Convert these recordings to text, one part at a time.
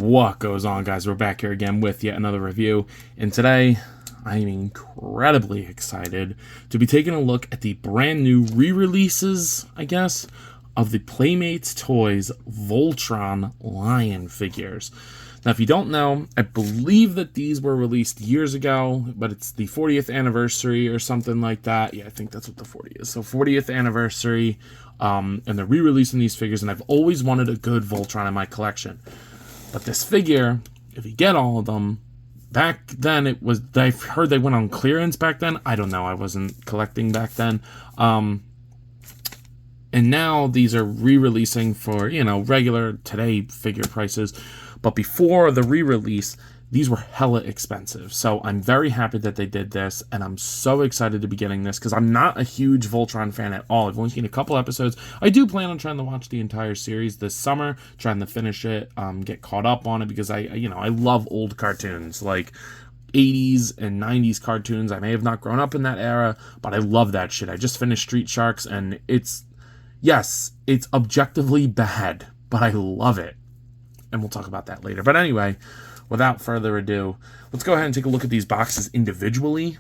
What goes on, guys? We're back here again with yet another review, and today I'm incredibly excited to be taking a look at the brand new re-releases, I guess, of the Playmates Toys Voltron Lion figures. Now, if you don't know, I believe that these were released years ago, but it's the 40th anniversary or something like that. Yeah, I think that's what the 40 is. So 40th anniversary, and they're re-releasing these figures, and I've always wanted a good Voltron in my collection. But this figure, if you get all of them, back then I've heard they went on clearance back then. I don't know, I wasn't collecting back then. And now these are re-releasing for, regular today figure prices. But before the re-release, these were hella expensive. So I'm very happy that they did this, and I'm so excited to be getting this because I'm not a huge Voltron fan at all. I've only seen a couple episodes. I do plan on trying to watch the entire series this summer, trying to finish it, get caught up on it because I love old cartoons like 80s and 90s cartoons. I may have not grown up in that era, but I love that shit. I just finished Street Sharks, and it's objectively bad, but I love it. And we'll talk about that later. But anyway, without further ado, let's go ahead and take a look at these boxes individually.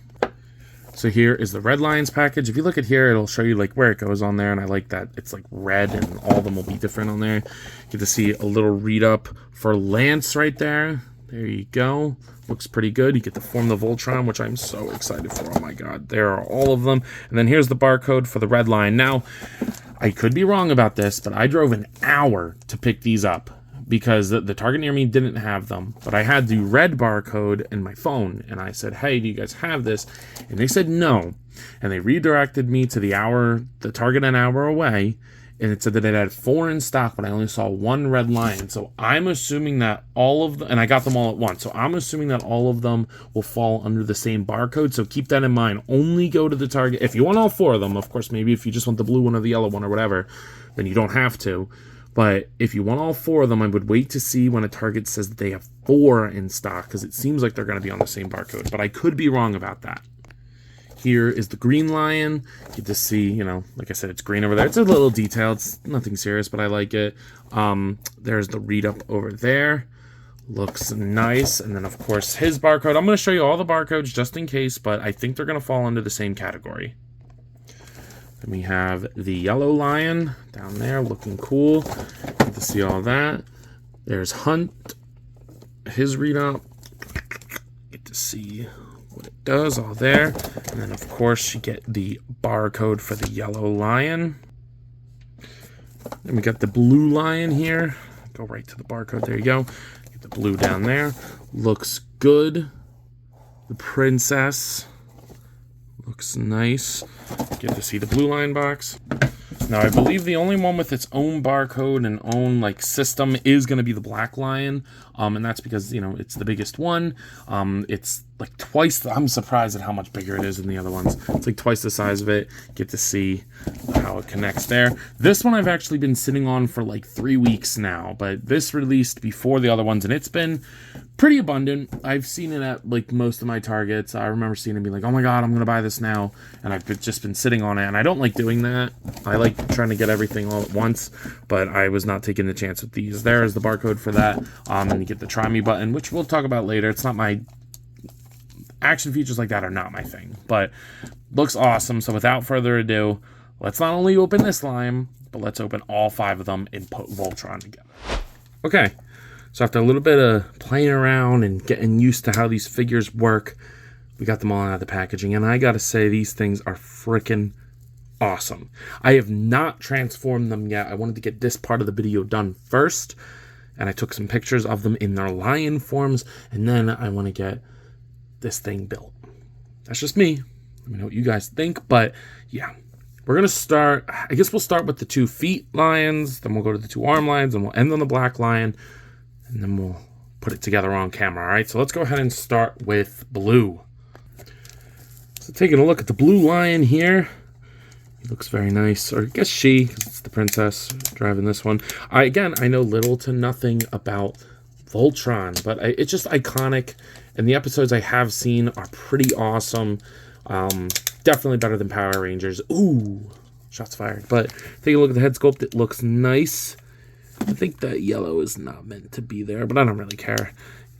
So here is the Red Lions package. If you look at here, it'll show you like where it goes on there, and I like that it's like red and all of them will be different on there. You get to see a little read up for Lance right there. There you go. Looks pretty good. You get to form the Voltron, which I'm so excited for. Oh my god, there are all of them. And then here's the barcode for the Red Lion. Now, I could be wrong about this, but I drove an hour to pick these up, because the Target near me didn't have them, but I had the red barcode in my phone, and I said, hey, do you guys have this? And they said no, and they redirected me to the Target an hour away, and it said that it had 4 in stock, but I only saw 1 Red Lion. So I'm assuming that all of them, and I got them all at once, so I'm assuming that all of them will fall under the same barcode, so keep that in mind. Only go to the Target, if you want all 4 of them, of course, maybe if you just want the blue one or the yellow one or whatever, then you don't have to. But if you want all 4 of them, I would wait to see when a Target says that they have 4 in stock, because it seems like they're going to be on the same barcode. But I could be wrong about that. Here is the Green Lion. You get to see, like I said, it's green over there. It's a little detail. It's nothing serious, but I like it. There's the read up over there. Looks nice. And then, of course, his barcode. I'm going to show you all the barcodes just in case, but I think they're going to fall under the same category. Then we have the Yellow Lion down there, looking cool. Get to see all that. There's Hunt, his read up. Get to see what it does all there. And then, of course, you get the barcode for the Yellow Lion. Then we got the Blue Lion here. Go right to the barcode. There you go. Get the blue down there. Looks good. The Princess. Looks nice. Get to see the Blue Line box. Now, I believe the only one with its own barcode and own system is going to be the Black Lion, and that's because it's the biggest one. It's like twice. I'm surprised at how much bigger it is than the other ones. It's like twice the size of it. Get to see how it connects there. This one I've actually been sitting on for like 3 weeks now, but this released before the other ones, and it's been pretty abundant. I've seen it at like most of my Targets. I remember seeing it and being like, oh my god, I'm gonna buy this now, and I've just been sitting on it, and I don't like doing that. I like trying to get everything all at once, but I was not taking the chance with these. There is the barcode for that, and you get the try me button, which we'll talk about later. It's not my action features like that are not my thing, but looks awesome. So without further ado, let's not only open this line, but let's open all 5 of them and put Voltron together. Okay, so after a little bit of playing around and getting used to how these figures work, we got them all out of the packaging, and I gotta say, these things are freaking awesome. I have not transformed them yet. I wanted to get this part of the video done first, and I took some pictures of them in their lion forms, and then I want to get this thing built. That's just me. Let me know what you guys think, but yeah. We're going to start, I guess we'll start with the 2 feet lions, then we'll go to the 2 arm lions, and we'll end on the Black Lion, and then we'll put it together on camera, all right? So let's go ahead and start with Blue. So taking a look at the Blue Lion here. He looks very nice, or I guess she, because it's the princess driving this one. I know little to nothing about Voltron, but it's just iconic, and the episodes I have seen are pretty awesome. Definitely better than Power Rangers. Ooh, shots fired. But take a look at the head sculpt. It looks nice. I think that yellow is not meant to be there, but I don't really care.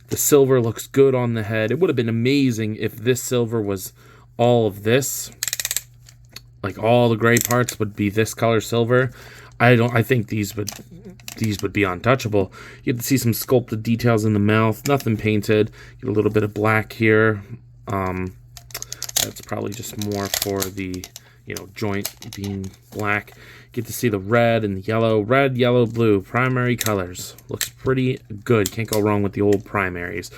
The silver looks good on the head. It would have been amazing if this silver was all of this. Like all the gray parts would be this color silver. I think these would be untouchable. You get to see some sculpted details in the mouth, nothing painted. You get a little bit of black here. That's probably just more for the, you know, joint being black. Get to see the red and the yellow. Red, yellow, blue, primary colors. Looks pretty good. Can't go wrong with the old primaries.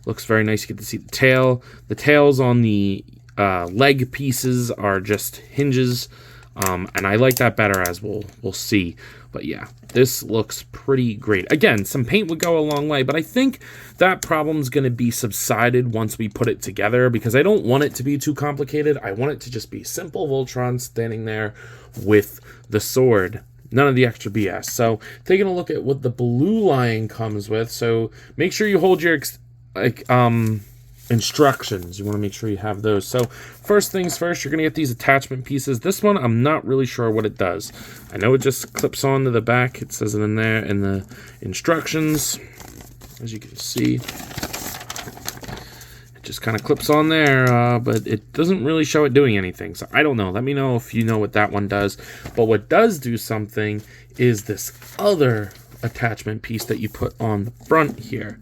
Looks very nice. You get to see the tail. The tails on the leg pieces are just hinges. And I like that better, as we'll see. But yeah, this looks pretty great. Again, some paint would go a long way, but I think that problem's going to be subsided once we put it together, because I don't want it to be too complicated. I want it to just be simple Voltron standing there with the sword. None of the extra BS. So taking a look at what the blue lion comes with. So make sure you hold your instructions. You want to make sure you have those. So first things first, you're going to get these attachment pieces. This one, I'm not really sure what it does. I know it just clips onto the back. It says it in there in the instructions. As you can see, it just kind of clips on there, but it doesn't really show it doing anything. So I don't know. Let me know if you know what that one does. But what does do something is this other attachment piece that you put on the front here.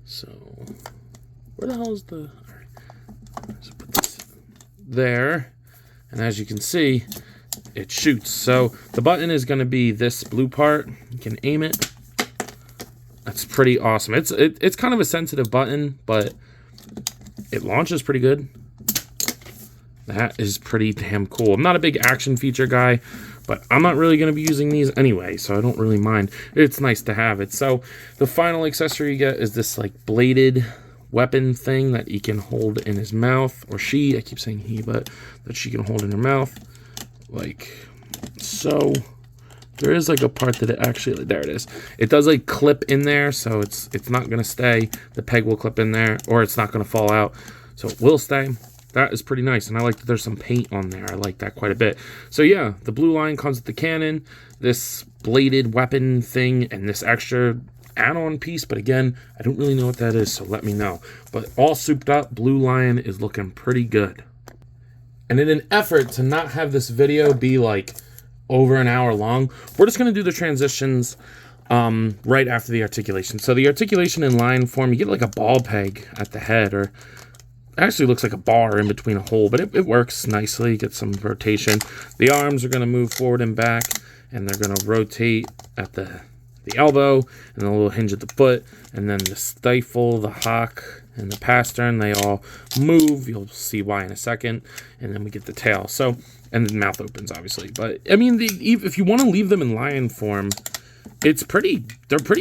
So where the hell is the... All right. Let's put this there. And as you can see, it shoots. So the button is going to be this blue part. You can aim it. That's pretty awesome. It's kind of a sensitive button, but it launches pretty good. That is pretty damn cool. I'm not a big action feature guy, but I'm not really going to be using these anyway, so I don't really mind. It's nice to have it. So the final accessory you get is this like bladed weapon thing that he can hold in his mouth, or she, I keep saying he, but that she can hold in her mouth, like so. There is like a part that it actually, there it is. It does like clip in there, so it's not gonna stay. The peg will clip in there, or it's not gonna fall out, so it will stay. That is pretty nice, and I like that there's some paint on there. I like that quite a bit. So yeah, the blue line comes with the cannon, this bladed weapon thing, and this extra add-on piece, but again, I don't really know what that is, so let me know. But all souped up, Blue Lion is looking pretty good. And in an effort to not have this video be like over an hour long, we're just going to do the transitions right after the articulation. So the articulation in lion form, you get like a ball peg at the head, or actually looks like a bar in between a hole, but it works nicely. Get some rotation. The arms are going to move forward and back, and they're going to rotate at the elbow, and the little hinge at the foot, and then the stifle, the hock, and the pastern, they all move. You'll see why in a second. And then we get the tail. So, and the mouth opens, obviously. But, I mean, if you want to leave them in lion form, they're pretty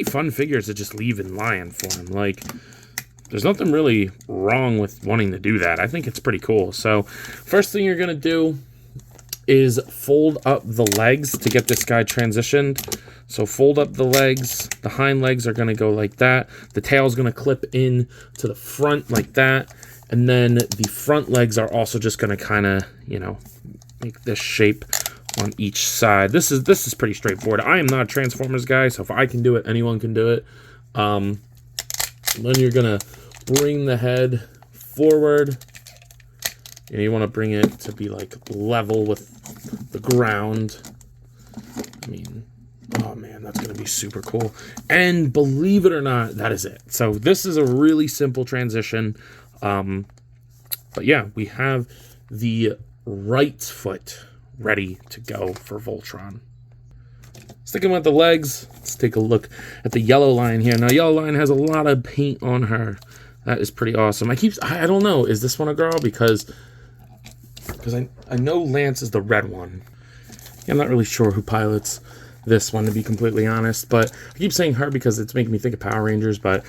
fun figures to just leave in lion form. Like, there's nothing really wrong with wanting to do that. I think it's pretty cool. So, first thing you're going to do is fold up the legs to get this guy transitioned. So fold up the legs. The hind legs are going to go like that. The tail is going to clip in to the front like that. And then the front legs are also just going to kind of, you know, make this shape on each side. This is pretty straightforward. I am not a Transformers guy, so if I can do it, anyone can do it. Then you're going to bring the head forward. And you want to bring it to be like level with the ground. I mean, oh man, that's going to be super cool. And believe it or not, that is it. So this is a really simple transition. But yeah, we have the right foot ready to go for Voltron. Sticking with the legs, let's take a look at the yellow lion here. Now, yellow lion has a lot of paint on her. That is pretty awesome. I don't know, is this one a girl? Because I know Lance is the red one. I'm not really sure who pilots this one, to be completely honest, but I keep saying her because it's making me think of Power Rangers, but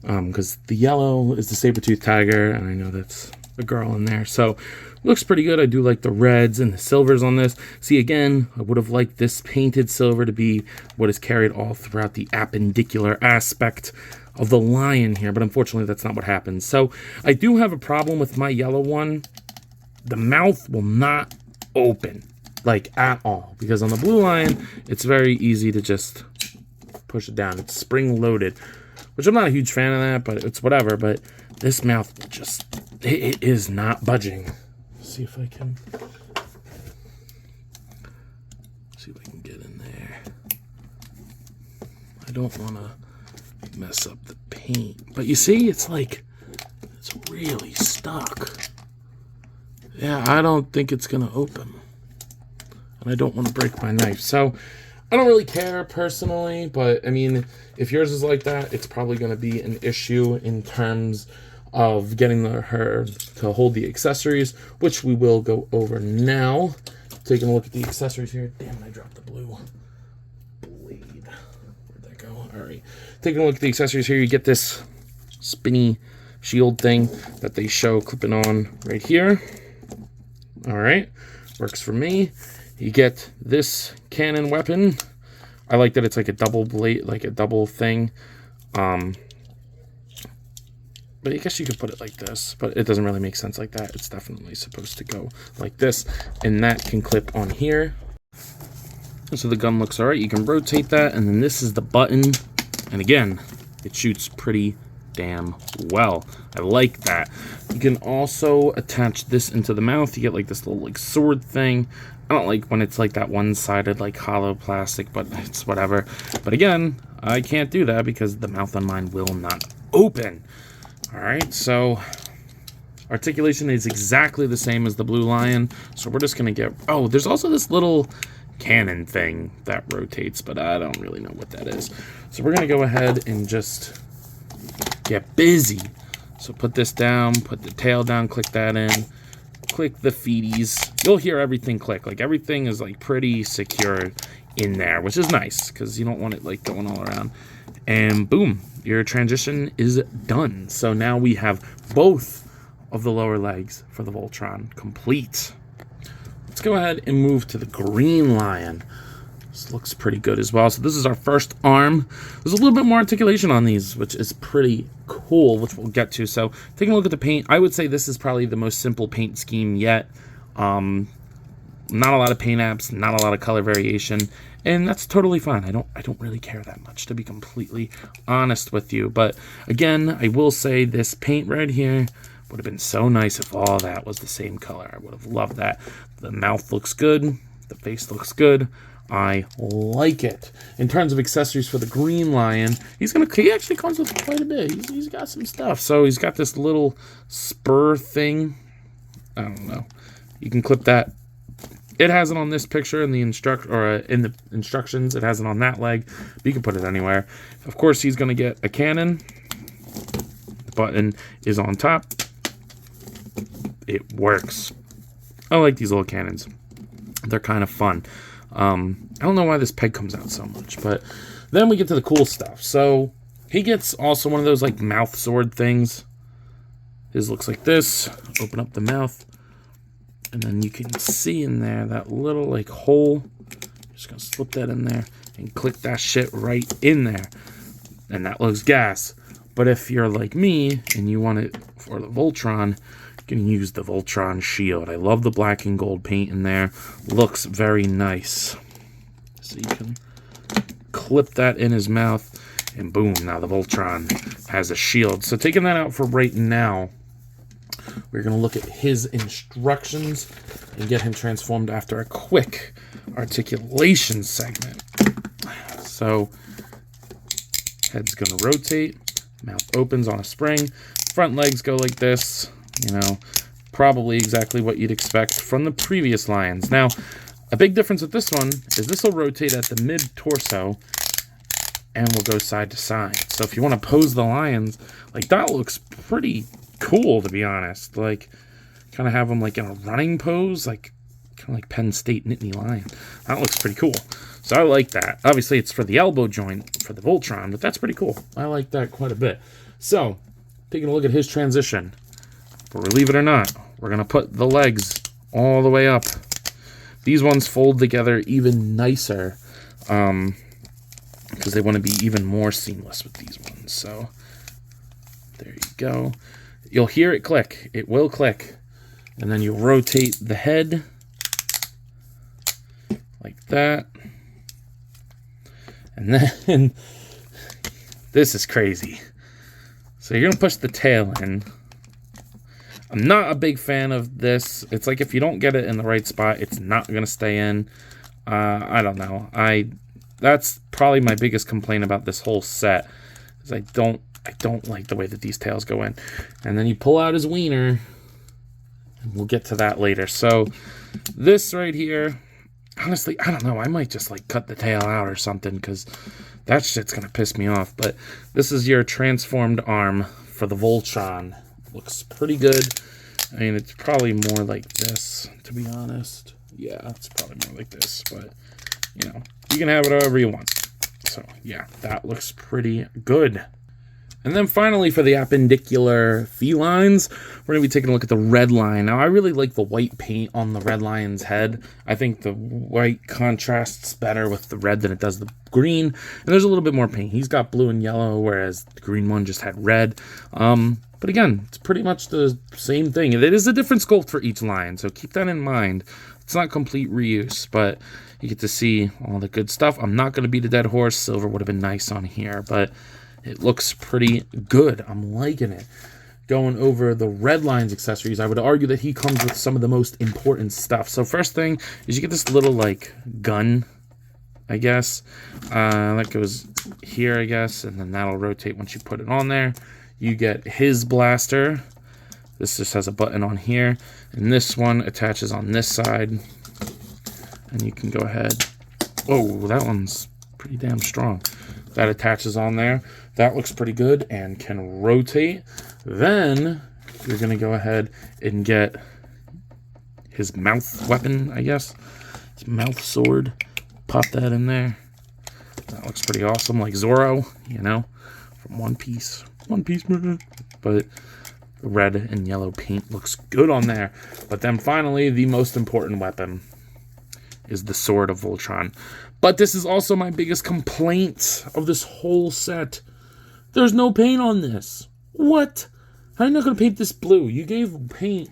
because the yellow is the saber-toothed tiger, and I know that's a girl in there, so looks pretty good. I do like the reds and the silvers on this. See, again, I would have liked this painted silver to be what is carried all throughout the appendicular aspect of the lion here, but unfortunately that's not what happens. So I do have a problem with my yellow one. The mouth will not open. like at all, because on the Blue Lion, it's very easy to just push it down. It's spring loaded, which I'm not a huge fan of that, but it's whatever. But this mouth just, it is not budging. Let's see if I can get in there. I don't want to mess up the paint, but you see, it's like, it's really stuck. Yeah, I don't think it's gonna open, and I don't want to break my knife. So I don't really care personally, but I mean, if yours is like that, it's probably going to be an issue in terms of getting her to hold the accessories, which we will go over now. Taking a look at the accessories here. Damn, I dropped the blue blade. Where'd that go? All right. Taking a look at the accessories here, you get this spinny shield thing that they show clipping on right here. All right. Works for me. You get this cannon weapon. I like that it's like a double blade, like a double thing. But I guess you could put it like this, but it doesn't really make sense like that. It's definitely supposed to go like this, and that can clip on here. So the gun looks all right. You can rotate that, and then this is the button. And again, it shoots pretty damn well. I like that. You can also attach this into the mouth. You get like this little like sword thing. I don't like when it's like that one-sided like hollow plastic, but it's whatever. But again, I can't do that because the mouth on mine will not open. All right, so articulation is exactly the same as the Blue Lion. So we're just gonna get, oh, there's also this little cannon thing that rotates, but I don't really know what that is. So we're gonna go ahead and just get busy. So put this down, put the tail down, click that in, click the feeties. You'll hear everything click. Like everything is like pretty secure in there, which is nice because you don't want it like going all around. And boom, your transition is done. So now we have both of the lower legs for the Voltron complete. Let's go ahead and move to the Green Lion. This looks pretty good as well. So this is our first arm. There's a little bit more articulation on these, which is pretty cool, which we'll get to. So taking a look at the paint, I would say this is probably the most simple paint scheme yet. Not a lot of paint apps, not a lot of color variation, and that's totally fine. I don't really care that much, to be completely honest with you. But again, I will say this paint right here would have been so nice if all that was the same color. I would have loved that. The mouth looks good. The face looks good. I like it. In terms of accessories for the Green Lion, he actually comes with quite a bit. He's got some stuff. So he's got this little spur thing. I don't know. You can clip that. It has it on this picture in the instructions. It has it on that leg. But you can put it anywhere. Of course, he's going to get a cannon. The button is on top. It works. I like these little cannons. They're kind of fun. I don't know why this peg comes out so much, but then we get to the cool stuff. So he gets also one of those like mouth sword things. His looks like this. Open up the mouth, and then you can see in there that little like hole. Just gonna slip that in there and click that shit right in there, and that looks gas. But if you're like me and you want it for the Voltron, you can use the Voltron shield. I love the black and gold paint in there. Looks very nice. So you can clip that in his mouth, and boom, now the Voltron has a shield. So taking that out for right now, we're going to look at his instructions and get him transformed after a quick articulation segment. So head's going to rotate, mouth opens on a spring, front legs go like this. You know, probably exactly what you'd expect from the previous Lions. Now, a big difference with this one is this will rotate at the mid-torso and will go side to side. So if you want to pose the Lions, like that looks pretty cool, to be honest. Like, kind of have them like in a running pose, like kind of like Penn State Nittany Lion. That looks pretty cool. So I like that. Obviously, it's for the elbow joint for the Voltron, but that's pretty cool. I like that quite a bit. So, taking a look at his transition. But believe it or not, we're going to put the legs all the way up. These ones fold together even nicer because they want to be even more seamless with these ones. So there you go. You'll hear it click. It will click. And then you rotate the head. like that. And then, this is crazy. So you're going to push the tail in. I'm not a big fan of this. It's like if you don't get it in the right spot, it's not going to stay in. I don't know. That's probably my biggest complaint about this whole set, is I don't like the way that these tails go in. And then you pull out his wiener, and we'll get to that later. So this right here, honestly, I don't know. I might just like cut the tail out or something, because that shit's gonna piss me off. But this is your transformed arm for the Voltron. Looks pretty good. I mean, it's probably more like this, to be honest. Yeah, it's probably more like this, but you know, you can have it however you want. So yeah, that looks pretty good. And then finally, for the appendicular felines, we're going to be taking a look at the red lion. Now, I really like the white paint on the red lion's head. I think the white contrasts better with the red than it does the green. And there's a little bit more paint. He's got blue and yellow, whereas the green one just had red. But again, it's pretty much the same thing. It is a different sculpt for each lion, so keep that in mind. It's not complete reuse, but you get to see all the good stuff. I'm not going to beat a dead horse. Silver would have been nice on here, but it looks pretty good. I'm liking it. Going over the red lion's accessories, I would argue that he comes with some of the most important stuff. So first thing is you get this little like gun, I guess. That goes here, I guess, and then that'll rotate once you put it on there. You get his blaster. This just has a button on here, and this one attaches on this side. And you can go ahead. Oh, that one's pretty damn strong. That attaches on there. That looks pretty good and can rotate. Then you're going to go ahead and get his mouth weapon, I guess. His mouth sword. Pop that in there. That looks pretty awesome, like Zorro, you know, from One Piece. One Piece, man. But the red and yellow paint looks good on there. But then finally, the most important weapon is the Sword of Voltron. But this is also my biggest complaint of this whole set. There's no paint on this. What? How are you not going to paint this blue? You gave paint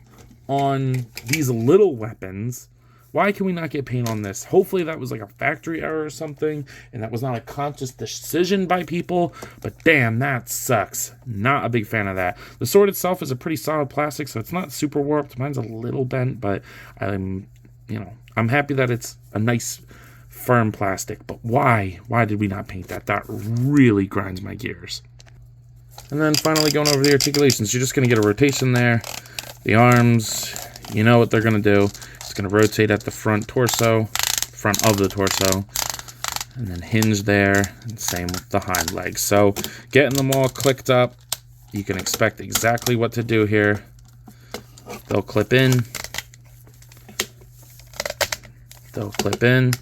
on these little weapons. Why can we not get paint on this? Hopefully that was like a factory error or something, and that was not a conscious decision by people. But damn, that sucks. Not a big fan of that. The sword itself is a pretty solid plastic, so it's not super warped. Mine's a little bent, but I'm happy that it's a nice firm plastic. But why? Why did we not paint that? That really grinds my gears. And then finally going over the articulations, you're just going to get a rotation there. The arms, you know what they're going to do. It's going to rotate at the front of the torso, and then hinge there, and same with the hind legs. So getting them all clicked up, you can expect exactly what to do here. They'll clip in. They'll clip in.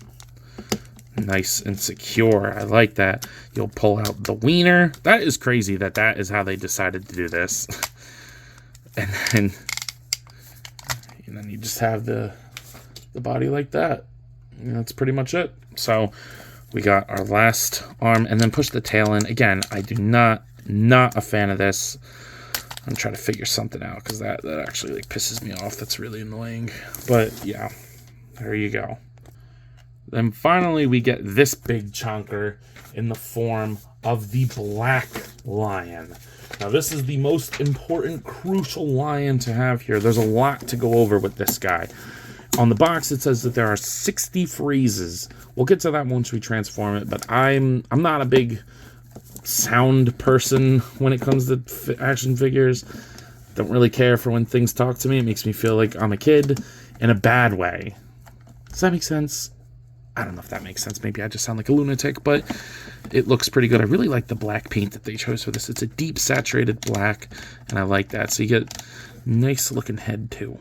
Nice and secure. I like that. You'll pull out the wiener. That is crazy that is how they decided to do this. And then you just have the body like that. And that's pretty much it. So we got our last arm, and then push the tail in. Again, I do not a fan of this. I'm trying to figure something out, because that actually like pisses me off. That's really annoying. But yeah, there you go. Then finally we get this big chunker in the form of the black lion. Now this is the most important, crucial lion to have here. There's a lot to go over with this guy. On the box it says that there are 60 phrases. We'll get to that once we transform it, but I'm not a big sound person when it comes to action figures. Don't really care for when things talk to me. It makes me feel like I'm a kid in a bad way. Does that make sense? I don't know if that makes sense. Maybe I just sound like a lunatic, but it looks pretty good. I really like the black paint that they chose for this. It's a deep saturated black, and I like that. So you get nice looking head too.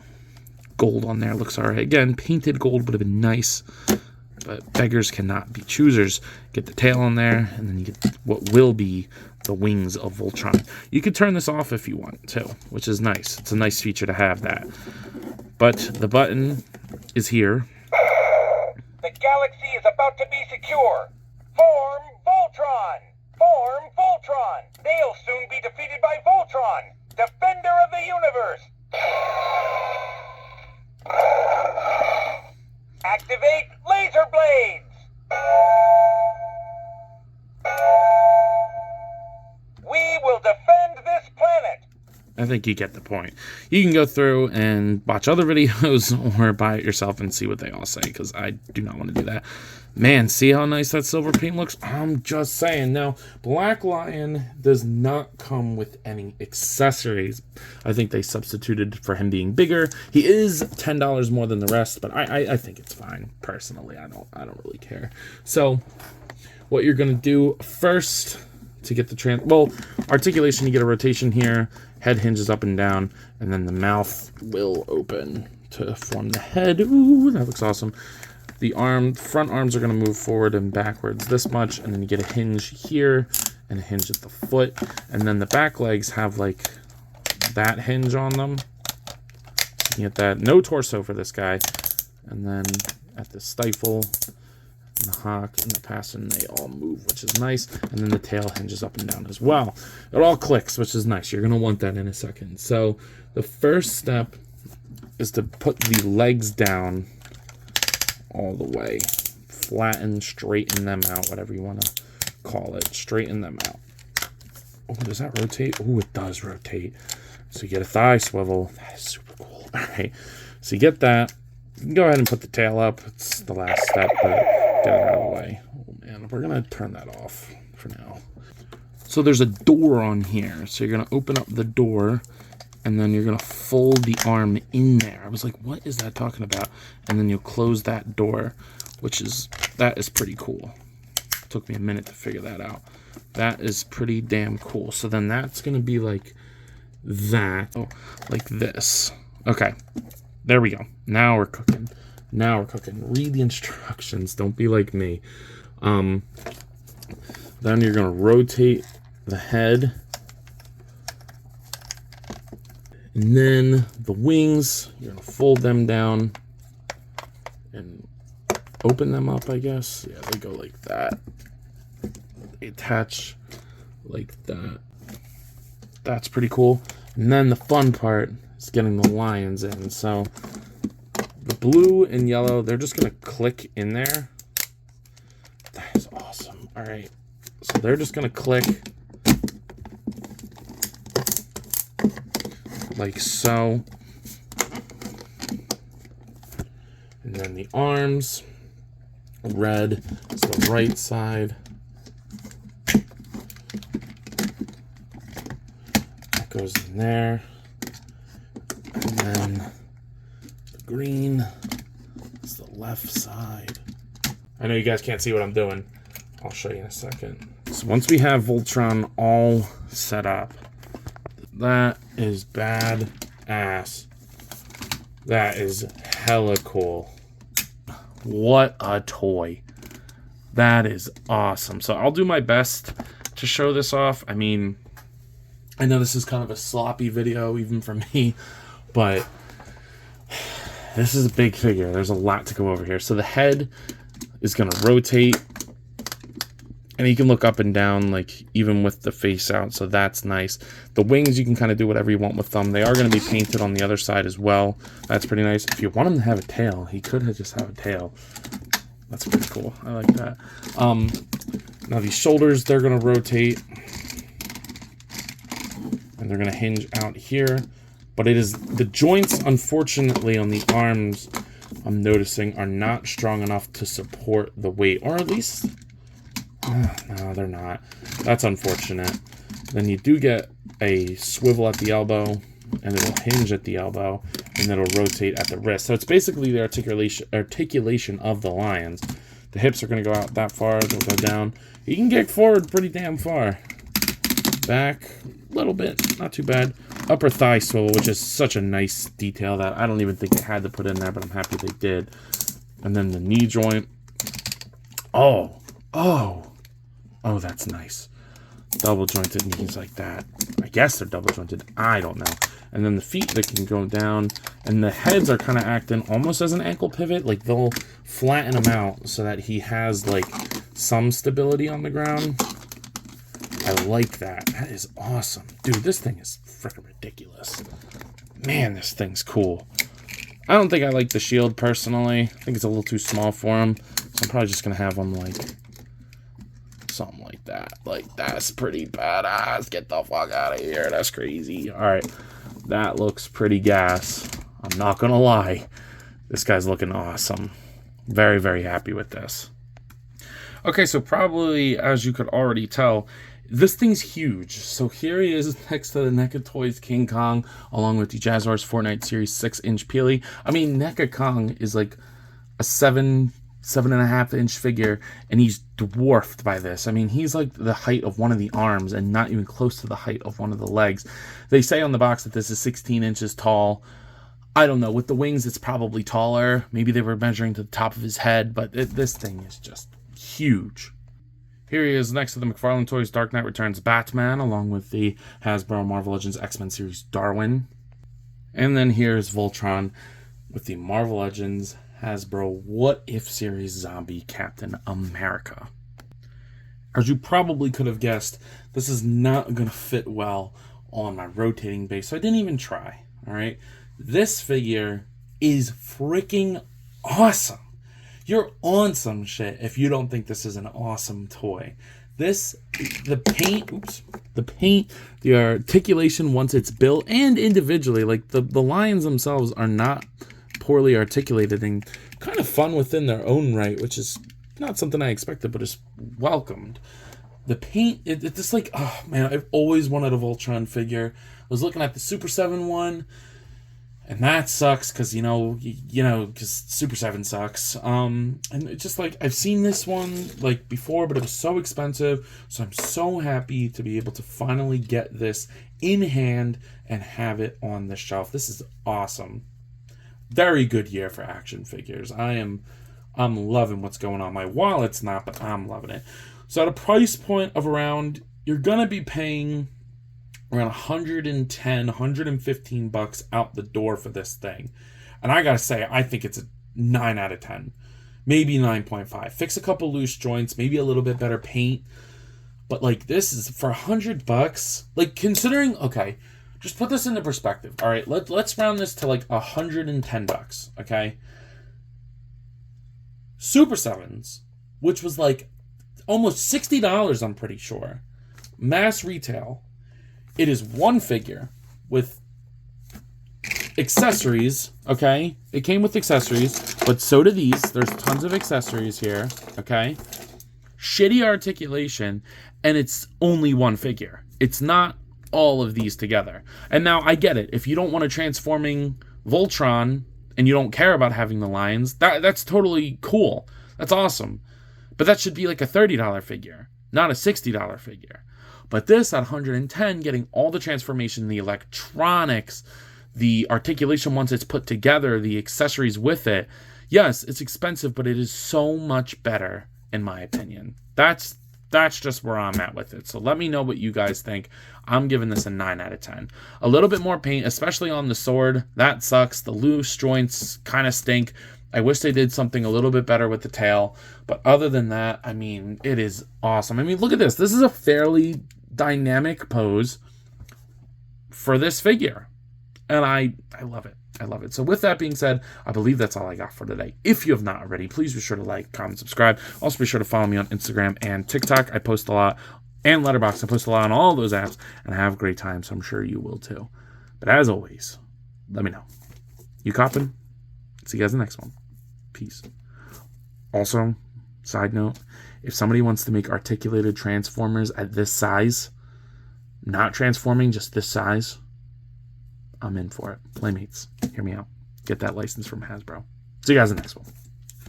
Gold on there looks all right. Again, painted gold would have been nice, but beggars cannot be choosers. Get the tail on there, and then you get what will be the wings of Voltron. You could turn this off if you want too, which is nice. It's a nice feature to have that. But the button is here. The galaxy is about to be secure. Form Voltron! Form Voltron! They'll soon be defeated by Voltron, defender of the universe! Activate laser blade! I think you get the point. You can go through and watch other videos or buy it yourself and see what they all say, because I do not want to do that. Man, see how nice that silver paint looks? I'm just saying. Now, Black Lion does not come with any accessories. I think they substituted for him being bigger. He is $10 more than the rest, but I think it's fine. Personally, I don't really care. So, what you're going to do first to get the articulation, you get a rotation here. Head hinges up and down, and then the mouth will open to form the head. Ooh, that looks awesome. The front arms are going to move forward and backwards this much, and then you get a hinge here and a hinge at the foot, and then the back legs have like that hinge on them. So you get that. No torso for this guy. And then at the stifle, and the hock, and the passon, they all move, which is nice. And then the tail hinges up and down as well. It all clicks, which is nice. You're going to want that in a second. So the first step is to put the legs down all the way. Flatten, straighten them out, whatever you want to call it. Straighten them out. Oh, does that rotate? Oh, it does rotate. So you get a thigh swivel. That is super cool. All right. So you get that. You can go ahead and put the tail up. It's the last step, but get it out of the way. Oh, man. We're going to turn that off for now. So there's a door on here. So you're going to open up the door, and then you're going to fold the arm in there. I was like, what is that talking about? And then you'll close that door, that is pretty cool. It took me a minute to figure that out. That is pretty damn cool. So then that's going to be like that. Oh, like this. Okay. There we go. Now we're cooking. Read the instructions. Don't be like me. Then you're going to rotate the head. And then the wings, you're going to fold them down and open them up, I guess. Yeah, they go like that. They attach like that. That's pretty cool. And then the fun part is getting the lions in. So the blue and yellow, they're just going to click in there. That is awesome. All right. So they're just going to click like so. And then the arms, red is the right side. That goes in there. And then the green is the left side. I know you guys can't see what I'm doing. I'll show you in a second. So once we have Voltron all set up, that is bad ass. That is hella cool. What a toy. That is awesome. So I'll do my best to show this off. I mean, I know this is kind of a sloppy video even for me, but this is a big figure. There's a lot to go over here. So the head is going to rotate, and you can look up and down, like even with the face out. So that's nice. The wings, you can kind of do whatever you want with them. They are going to be painted on the other side as well. That's pretty nice. If you want him to have a tail, he could have just have a tail. That's pretty cool. I like that. Now these shoulders, they're going to rotate, and they're going to hinge out here. But it is the joints, unfortunately, on the arms, I'm noticing, are not strong enough to support the weight, or at least. No, they're not. That's unfortunate. Then you do get a swivel at the elbow, and it'll hinge at the elbow, and it'll rotate at the wrist. So it's basically the articulation of the lions. The hips are going to go out that far. They'll go down. You can get forward pretty damn far. Back a little bit. Not too bad. Upper thigh swivel, which is such a nice detail that I don't even think they had to put in there, but I'm happy they did. And then the knee joint. Oh, that's nice. Double jointed knees like that. I guess they're double jointed. I don't know. And then the feet that can go down. And the heads are kind of acting almost as an ankle pivot. Like they'll flatten him out so that he has like some stability on the ground. I like that. That is awesome. Dude, this thing is freaking ridiculous. Man, this thing's cool. I don't think I like the shield personally. I think it's a little too small for him. So I'm probably just going to have him like something like that. Like, that's pretty badass. Get the fuck out of here. That's crazy. All right. That looks pretty gas. I'm not going to lie. This guy's looking awesome. Very, very happy with this. Okay, so probably, as you could already tell, this thing's huge. So here he is next to the NECA Toys King Kong, along with the Jazzwares Fortnite Series 6-inch Peely. I mean, NECA Kong is like a 7.5-inch figure, and he's dwarfed by this. I mean, he's like the height of one of the arms and not even close to the height of one of the legs. They say on the box that this is 16 inches tall. I don't know. With the wings, it's probably taller. Maybe they were measuring to the top of his head, but this thing is just huge. Here he is next to the McFarlane Toys Dark Knight Returns Batman, along with the Hasbro Marvel Legends X-Men series Darwin. And then here's Voltron with the Marvel Legends Hasbro What If series Zombie Captain America. As you probably could have guessed, this is not going to fit well on my rotating base, so I didn't even try. All right, this figure is freaking awesome. You're on some shit if you don't think this is an awesome toy. The paint, the articulation once it's built, and individually, like the lions themselves are not poorly articulated and kind of fun within their own right, which is not something I expected, but is welcomed. The paint, it's just like, oh man, I've always wanted a Voltron figure. I was looking at the Super 7 one, and that sucks because, because Super 7 sucks. And it's just like, I've seen this one like before, but it was so expensive. So I'm so happy to be able to finally get this in hand and have it on the shelf. This is awesome. Very good year for action figures. I'm loving what's going on. My wallet's not, but I'm loving it. So at a price point of around, you're going to be paying around $110, $115 out the door for this thing. And I gotta say, I think it's a 9 out of 10. Maybe 9.5. Fix a couple loose joints, maybe a little bit better paint. But like, this is for $100, like considering, okay, just put this into perspective. All right, let's round this to like $110, okay? Super 7s, which was like almost $60, I'm pretty sure. Mass retail. It is one figure with accessories, okay? It came with accessories, but so do these. There's tons of accessories here, okay? Shitty articulation, and it's only one figure. It's not all of these together. And now I get it. If you don't want a transforming Voltron and you don't care about having the lions, that's totally cool. That's awesome. But that should be like a $30 figure, not a $60 figure. But this at $110, getting all the transformation, the electronics, the articulation once it's put together, the accessories with it. Yes, it's expensive, but it is so much better, in my opinion. That's just where I'm at with it. So let me know what you guys think. I'm giving this a 9 out of 10. A little bit more paint, especially on the sword. That sucks. The loose joints kind of stink. I wish they did something a little bit better with the tail. But other than that, I mean, it is awesome. I mean, look at this. This is a fairly dynamic pose for this figure. And I love it. I love it. So with that being said, I believe that's all I got for today. If you have not already, please be sure to like, comment, subscribe. Also be sure to follow me on Instagram and TikTok. I post a lot. And Letterboxd. I post a lot on all those apps. And I have a great time, so I'm sure you will too. But as always, let me know. You coppin'? See you guys in the next one. Peace. Also, side note, if somebody wants to make articulated Transformers at this size, not transforming, just this size, I'm in for it. Playmates, hear me out. Get that license from Hasbro. See you guys in the next one.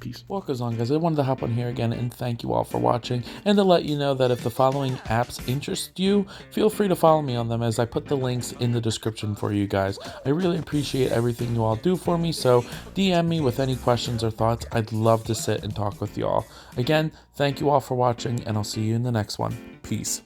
Peace. What goes on, guys? I wanted to hop on here again and thank you all for watching, and to let you know that if the following apps interest you, feel free to follow me on them, as I put the links in the description for you guys. I really appreciate everything you all do for me, so DM me with any questions or thoughts. I'd love to sit and talk with you all. Again, thank you all for watching, and I'll see you in the next one. Peace.